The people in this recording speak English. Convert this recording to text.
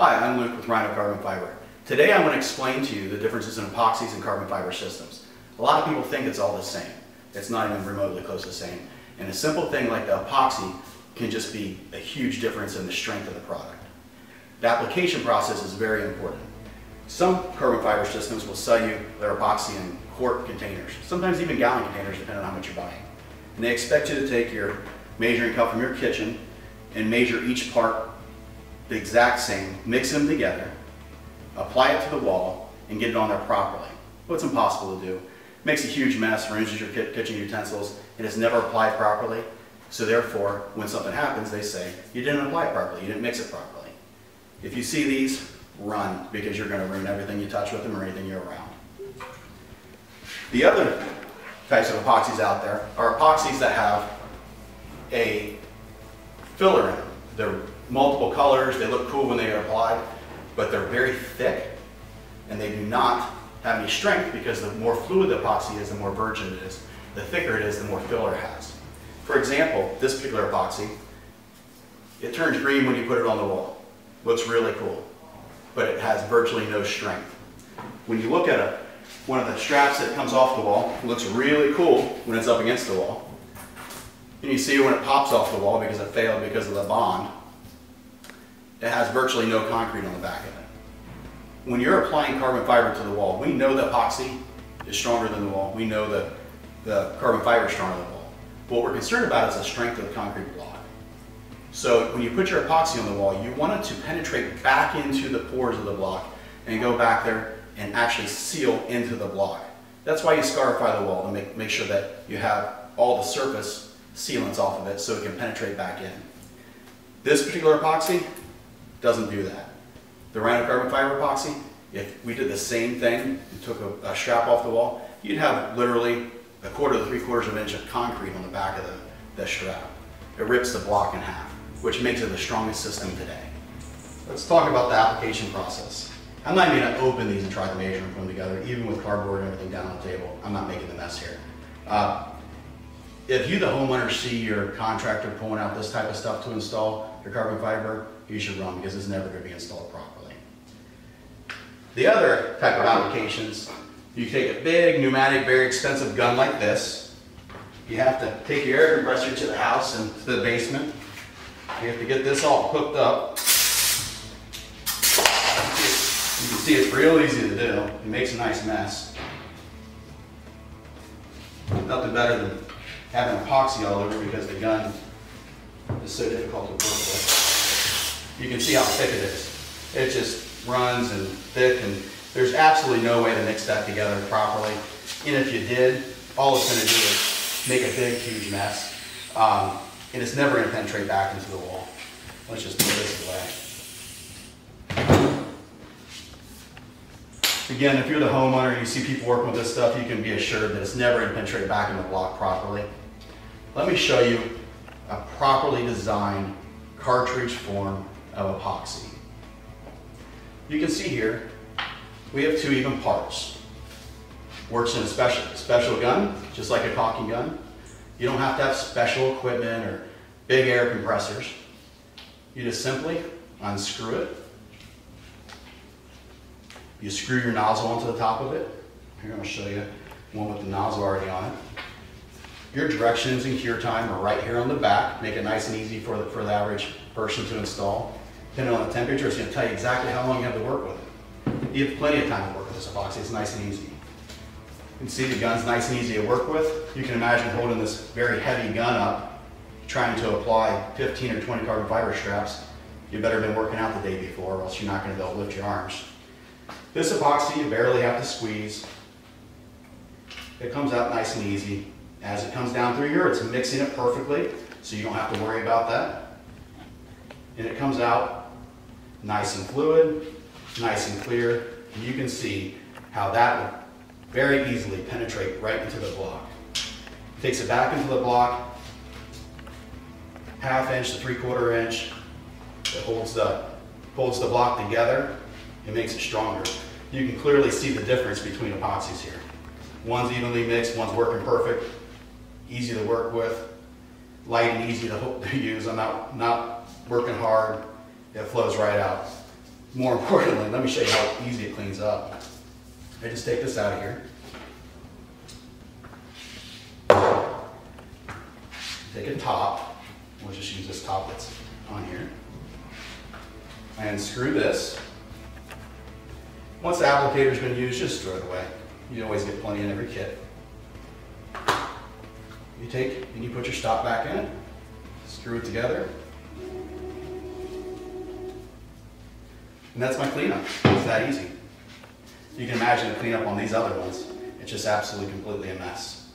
Hi, I'm Luke with Rhino Carbon Fiber. Today I'm going to explain to you the differences in epoxies and carbon fiber systems. A lot of people think it's all the same. It's not even remotely close to the same. And a simple thing like the epoxy can just be a huge difference in the strength of the product. The application process is very important. Some carbon fiber systems will sell you their epoxy in quart containers, sometimes even gallon containers depending on how much you're buying. And they expect you to take your measuring cup from your kitchen and measure each part the exact same, mix them together, apply it to the wall, and get it on there properly. Well, it's impossible to do. It makes a huge mess, ruins your kitchen utensils, and it's never applied properly. So therefore, when something happens, they say, you didn't apply it properly, you didn't mix it properly. If you see these, run, because you're going to ruin everything you touch with them or anything you're around. The other types of epoxies out there are epoxies that have a filler in them. They're multiple colors, they look cool when they are applied, but they're very thick and they do not have any strength because the more fluid the epoxy is, the more virgin it is. The thicker it is, the more filler it has. For example, this particular epoxy, it turns green when you put it on the wall. Looks really cool, but it has virtually no strength. When you look at one of the straps that comes off the wall, it looks really cool when it's up against the wall. And you see when it pops off the wall because it failed because of the bond, it has virtually no concrete on the back of it. When you're applying carbon fiber to the wall, we know the epoxy is stronger than the wall. We know that the carbon fiber is stronger than the wall. What we're concerned about is the strength of the concrete block. So when you put your epoxy on the wall, you want it to penetrate back into the pores of the block and go back there and actually seal into the block. That's why you scarify the wall, to make sure that you have all the surface sealants off of it so it can penetrate back in. This particular epoxy doesn't do that. The Rhino carbon fiber epoxy, if we did the same thing and took a strap off the wall, you'd have literally a quarter to 3/4 of an inch of concrete on the back of the strap. It rips the block in half, which makes it the strongest system today. Let's talk about the application process. I'm not even going to open these and try to measure and put them together, even with cardboard and everything down on the table. I'm not making a mess here. If you, the homeowner, see your contractor pulling out this type of stuff to install your carbon fiber, you should run because it's never going to be installed properly. The other type of applications, you take a big pneumatic, very expensive gun like this. You have to take your air compressor to the house and to the basement. You have to get this all hooked up. You can see it's real easy to do. It makes a nice mess. Nothing better than having epoxy all over because the gun is so difficult to work with. You can see how thick it is. It just runs and thick, and there's absolutely no way to mix that together properly. And if you did, all it's going to do is make a big, huge mess. And it's never going to penetrate back into the wall. Let's just put this away. Again, if you're the homeowner and you see people working with this stuff, you can be assured that it's never going to penetrate back in the block properly. Let me show you a properly designed cartridge form of epoxy. You can see here, we have 2 even parts. Works in a special gun, just like a caulking gun. You don't have to have special equipment or big air compressors. You just simply unscrew it. You screw your nozzle onto the top of it. Here, I'm going to show you one with the nozzle already on it. Your directions and cure time are right here on the back. Make it nice and easy for the average person to install. Depending on the temperature, it's going to tell you exactly how long you have to work with it. You have plenty of time to work with this epoxy. It's nice and easy. You can see the gun's nice and easy to work with. You can imagine holding this very heavy gun up, trying to apply 15 or 20 carbon fiber straps. You better have been working out the day before, or else you're not going to be able to lift your arms. This epoxy, you barely have to squeeze. It comes out nice and easy. As it comes down through here, it's mixing it perfectly, so you don't have to worry about that. And it comes out nice and fluid, nice and clear. And you can see how that would very easily penetrate right into the block. Takes it back into the block, 1/2 inch to 3/4 inch. It holds the block together. It makes it stronger. You can clearly see the difference between epoxies here. One's evenly mixed, one's working perfect, easy to work with, light and easy to use. I'm not working hard. It flows right out. more importantly, let me show you how easy it cleans up. I just take this out of here. Take a top, we'll just use this top that's on here, and screw this. Once the applicator's been used, just throw it away. You always get plenty in every kit. You take and you put your stop back in it, screw it together, and that's my cleanup. It's that easy. You can imagine the cleanup on these other ones. It's just absolutely completely a mess.